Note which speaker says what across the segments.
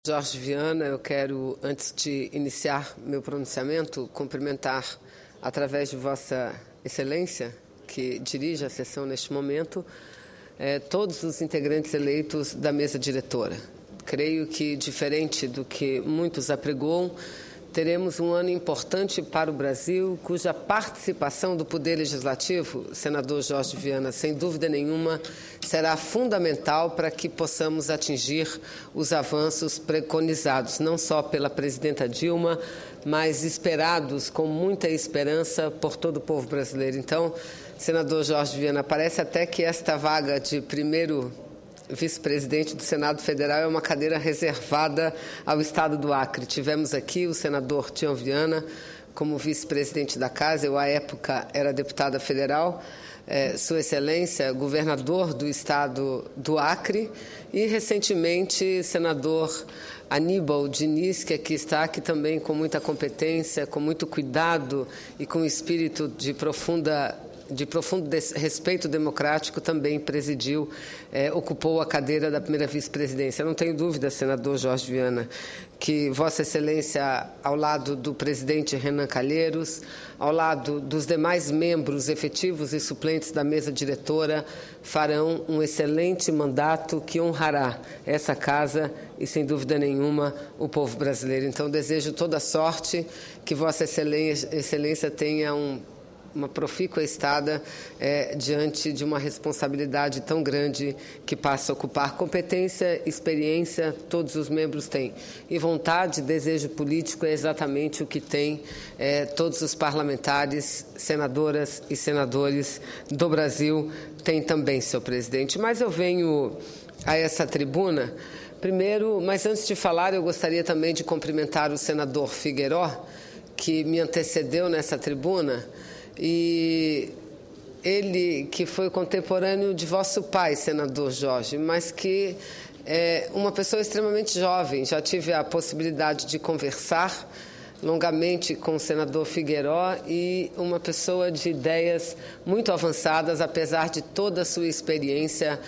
Speaker 1: Jorge Viana, eu quero, antes de iniciar meu pronunciamento, cumprimentar, através de Vossa Excelência, que dirige a sessão neste momento, todos os integrantes eleitos da mesa diretora. Creio que, diferente do que muitos apregoam, teremos um ano importante para o Brasil, cuja participação do Poder Legislativo, senador Jorge Viana, sem dúvida nenhuma, será fundamental para que possamos atingir os avanços preconizados, não só pela presidenta Dilma, mas esperados com muita esperança por todo o povo brasileiro. Então, senador Jorge Viana, parece até que esta vaga de primeiro vice-presidente do Senado Federal é uma cadeira reservada ao Estado do Acre. Tivemos aqui o senador Tião Viana como vice-presidente da Casa, eu, à época, era deputada federal, Sua Excelência, governador do Estado do Acre, e, recentemente, senador Aníbal Diniz, que aqui está, que também, com muita competência, com muito cuidado e com espírito de profundo respeito democrático, também presidiu, ocupou a cadeira da primeira vice-presidência. Não tenho dúvida, senador Jorge Viana, que Vossa Excelência, ao lado do presidente Renan Calheiros, ao lado dos demais membros efetivos e suplentes da mesa diretora, farão um excelente mandato que honrará essa casa e, sem dúvida nenhuma, o povo brasileiro. Então, desejo toda a sorte, que Vossa Excelência tenha uma profícua estada diante de uma responsabilidade tão grande que passa a ocupar. Competência, experiência, todos os membros têm. E vontade, desejo político é exatamente o que têm todos os parlamentares, senadoras e senadores do Brasil têm também, senhor presidente. Mas eu venho a essa tribuna, primeiro, mas antes de falar, eu gostaria também de cumprimentar o senador Figueiró, que me antecedeu nessa tribuna, e ele que foi contemporâneo de vosso pai, senador Jorge, mas que é uma pessoa extremamente jovem. Já tive a possibilidade de conversar longamente com o senador Figueiró, e uma pessoa de ideias muito avançadas, apesar de toda a sua experiência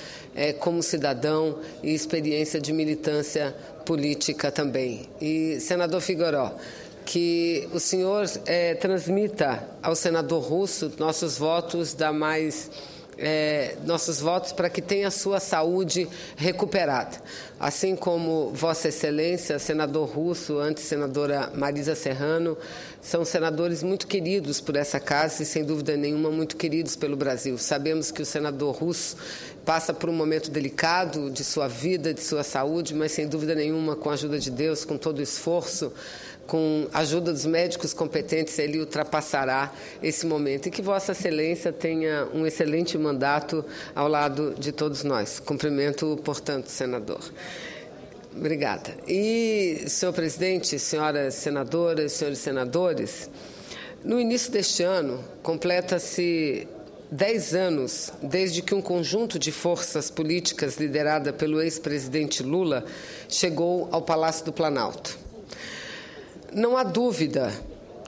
Speaker 1: como cidadão e experiência de militância política também. E, senador Figueiró, que o senhor transmita ao senador Russo nossos votos para que tenha a sua saúde recuperada. Assim como Vossa Excelência, senador Russo, antes senadora Marisa Serrano, são senadores muito queridos por essa casa e, sem dúvida nenhuma, muito queridos pelo Brasil. Sabemos que o senador Russo passa por um momento delicado de sua vida, de sua saúde, mas, sem dúvida nenhuma, com a ajuda de Deus, com todo o esforço, com a ajuda dos médicos competentes, ele ultrapassará esse momento. E que Vossa Excelência tenha um excelente mandato ao lado de todos nós. Cumprimento, portanto, senador. Obrigada. E, senhor presidente, senhoras senadoras, senhores senadores, no início deste ano, completa-se 10 anos desde que um conjunto de forças políticas liderada pelo ex-presidente Lula chegou ao Palácio do Planalto. Não há dúvida,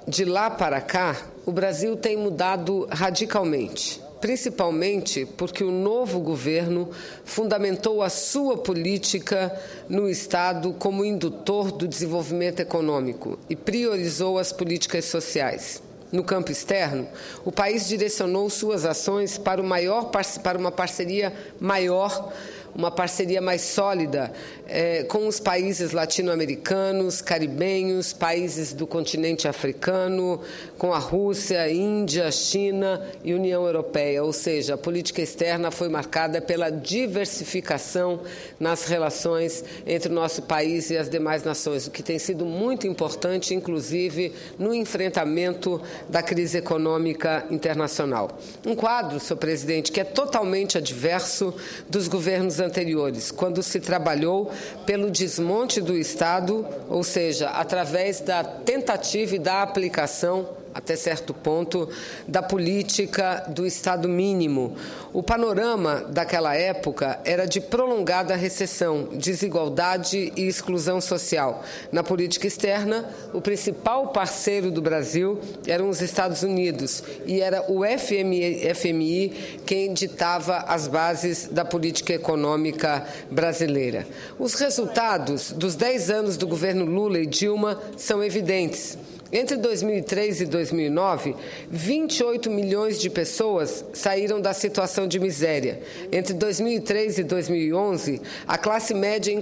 Speaker 1: de lá para cá, o Brasil tem mudado radicalmente, principalmente porque o novo governo fundamentou a sua política no Estado como indutor do desenvolvimento econômico e priorizou as políticas sociais. No campo externo, o país direcionou suas ações para uma parceria maior, uma parceria mais sólida com os países latino-americanos, caribenhos, países do continente africano, com a Rússia, Índia, China e União Europeia. Ou seja, a política externa foi marcada pela diversificação nas relações entre o nosso país e as demais nações, o que tem sido muito importante, inclusive, no enfrentamento da crise econômica internacional. Um quadro, senhor presidente, que é totalmente adverso dos governos anteriores, quando se trabalhou pelo desmonte do Estado, ou seja, através da tentativa e da aplicação até certo ponto, da política do Estado mínimo. O panorama daquela época era de prolongada recessão, desigualdade e exclusão social. Na política externa, o principal parceiro do Brasil eram os Estados Unidos e era o FMI quem ditava as bases da política econômica brasileira. Os resultados dos 10 anos do governo Lula e Dilma são evidentes. Entre 2003 e 2009, 28 milhões de pessoas saíram da situação de miséria. Entre 2003 e 2011, à classe média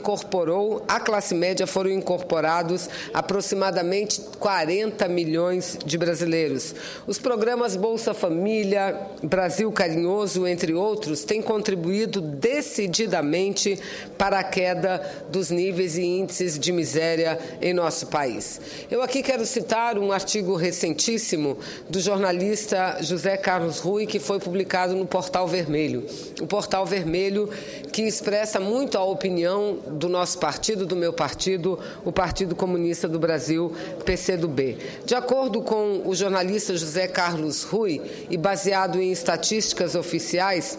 Speaker 1: foram incorporados aproximadamente 40 milhões de brasileiros. Os programas Bolsa Família, Brasil Carinhoso, entre outros, têm contribuído decididamente para a queda dos níveis e índices de miséria em nosso país. Eu aqui quero citar um artigo recentíssimo do jornalista José Carlos Rui, que foi publicado no Portal Vermelho. O Portal Vermelho que expressa muito a opinião do nosso partido, do meu partido, o Partido Comunista do Brasil, PCdoB. De acordo com o jornalista José Carlos Rui, e baseado em estatísticas oficiais,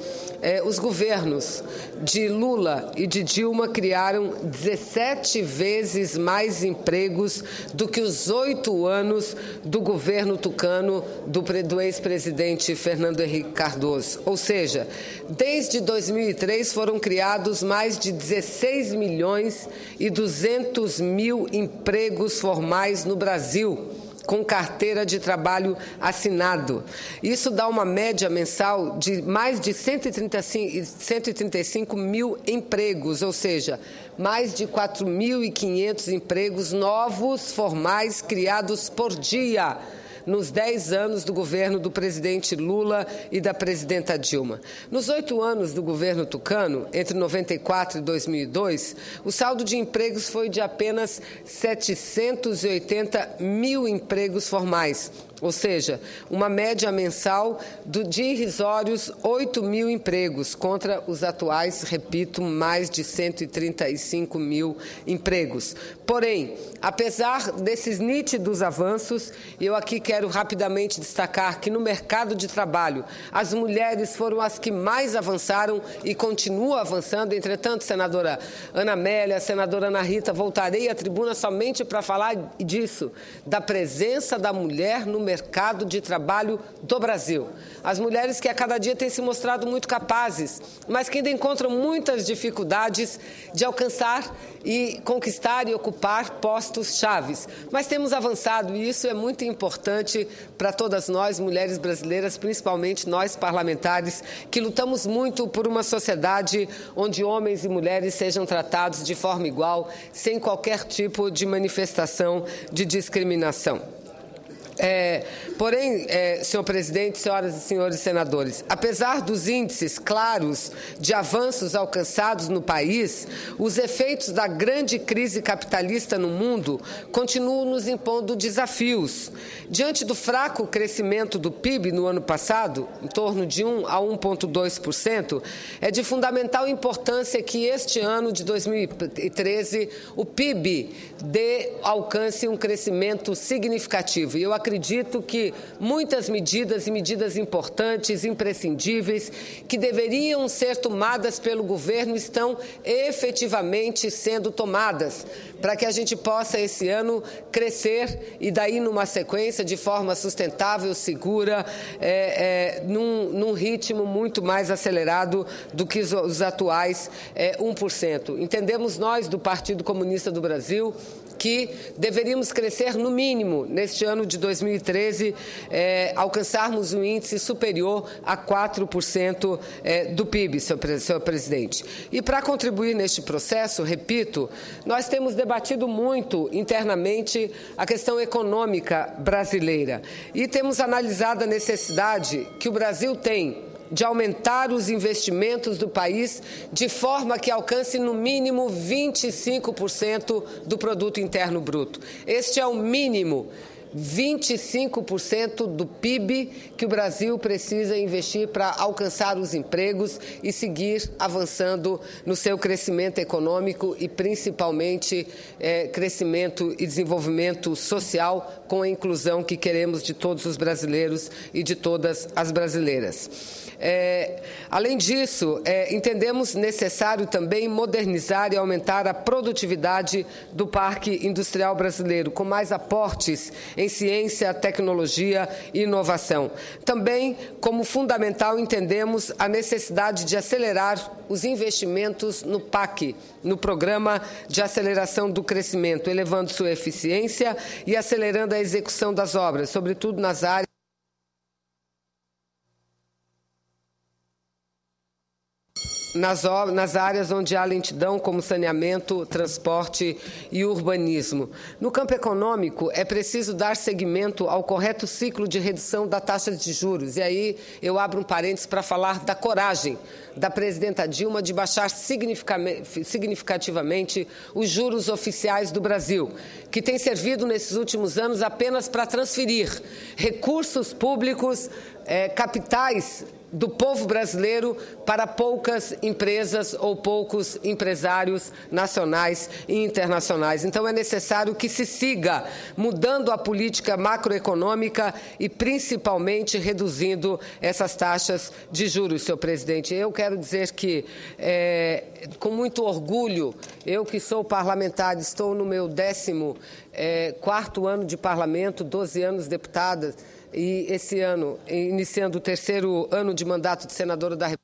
Speaker 1: os governos de Lula e de Dilma criaram 17 vezes mais empregos do que os 8 anos do governo tucano do ex-presidente Fernando Henrique Cardoso. Ou seja, desde 2003 foram criados mais de 16 milhões e 200 mil empregos formais no Brasil, com carteira de trabalho assinado. Isso dá uma média mensal de mais de 135 mil empregos, ou seja, mais de 4.500 empregos novos, formais, criados por dia, nos 10 anos do governo do presidente Lula e da presidenta Dilma. Nos 8 anos do governo tucano, entre 94 e 2002, o saldo de empregos foi de apenas 780 mil empregos formais, ou seja, uma média mensal de irrisórios 8 mil empregos, contra os atuais, repito, mais de 135 mil empregos. Porém, apesar desses nítidos avanços, eu aqui quero rapidamente destacar que no mercado de trabalho as mulheres foram as que mais avançaram e continuam avançando. Entretanto, senadora Ana Amélia, senadora Ana Rita, voltarei à tribuna somente para falar disso, da presença da mulher no mercado de trabalho do Brasil. As mulheres que a cada dia têm se mostrado muito capazes, mas que ainda encontram muitas dificuldades de alcançar e conquistar e ocupar postos chaves. Mas temos avançado e isso é muito importante para todas nós, mulheres brasileiras, principalmente nós parlamentares, que lutamos muito por uma sociedade onde homens e mulheres sejam tratados de forma igual, sem qualquer tipo de manifestação de discriminação. Porém, senhor presidente, senhoras e senhores senadores, apesar dos índices claros de avanços alcançados no país, os efeitos da grande crise capitalista no mundo continuam nos impondo desafios. Diante do fraco crescimento do PIB no ano passado, em torno de 1 a 1,2%, é de fundamental importância que este ano de 2013 o PIB alcance um crescimento significativo. E eu acredito que muitas medidas e medidas importantes, imprescindíveis, que deveriam ser tomadas pelo governo estão efetivamente sendo tomadas para que a gente possa esse ano crescer e daí numa sequência de forma sustentável, segura, num ritmo muito mais acelerado do que os atuais 1%. Entendemos nós do Partido Comunista do Brasil que deveríamos crescer no mínimo neste ano de 2013, alcançarmos um índice superior a 4% do PIB, senhor presidente. E para contribuir neste processo, repito, nós temos debatido muito internamente a questão econômica brasileira e temos analisado a necessidade que o Brasil tem de aumentar os investimentos do país de forma que alcance no mínimo 25% do produto interno bruto. Este é o mínimo 25% do PIB que o Brasil precisa investir para alcançar os empregos e seguir avançando no seu crescimento econômico e, principalmente, crescimento e desenvolvimento social com a inclusão que queremos de todos os brasileiros e de todas as brasileiras. Além disso, entendemos necessário também modernizar e aumentar a produtividade do parque industrial brasileiro, com mais aportes em ciência, tecnologia e inovação. Também, como fundamental, entendemos a necessidade de acelerar os investimentos no PAC, no Programa de Aceleração do Crescimento, elevando sua eficiência e acelerando a execução das obras, sobretudo nas áreas onde há lentidão, como saneamento, transporte e urbanismo. No campo econômico, é preciso dar seguimento ao correto ciclo de redução da taxa de juros. E aí eu abro um parênteses para falar da coragem da presidenta Dilma de baixar significativamente os juros oficiais do Brasil, que tem servido nesses últimos anos apenas para transferir recursos públicos, capitais do povo brasileiro para poucas empresas ou poucos empresários nacionais e internacionais. Então, é necessário que se siga mudando a política macroeconômica e, principalmente, reduzindo essas taxas de juros, senhor presidente. Eu quero dizer que, com muito orgulho, eu que sou parlamentar, estou no meu 14º ano de parlamento, 12 anos deputada, e esse ano, iniciando o 3º ano de mandato de senadora da República.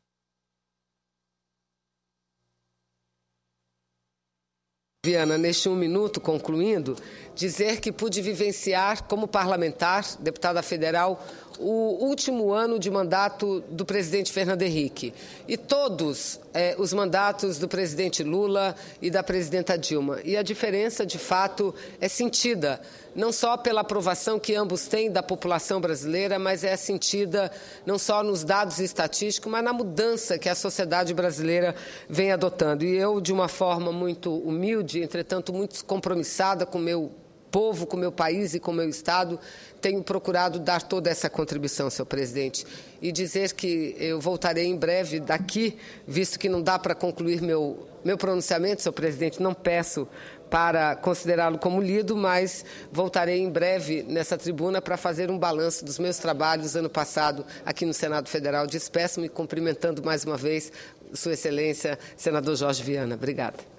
Speaker 1: Viana, neste 1 minuto, concluindo, dizer que pude vivenciar como parlamentar, deputada federal, o último ano de mandato do presidente Fernando Henrique e todos os mandatos do presidente Lula e da presidenta Dilma. E a diferença, de fato, é sentida não só pela aprovação que ambos têm da população brasileira, mas é sentida não só nos dados estatísticos, mas na mudança que a sociedade brasileira vem adotando. E eu, de uma forma muito humilde, entretanto muito compromissada com o meu povo, com o meu país e com o meu Estado, tenho procurado dar toda essa contribuição, senhor presidente, e dizer que eu voltarei em breve daqui, visto que não dá para concluir meu pronunciamento, senhor presidente, não peço para considerá-lo como lido, mas voltarei em breve nessa tribuna para fazer um balanço dos meus trabalhos ano passado aqui no Senado Federal. Despeço-me cumprimentando mais uma vez Sua Excelência, senador Jorge Viana. Obrigada.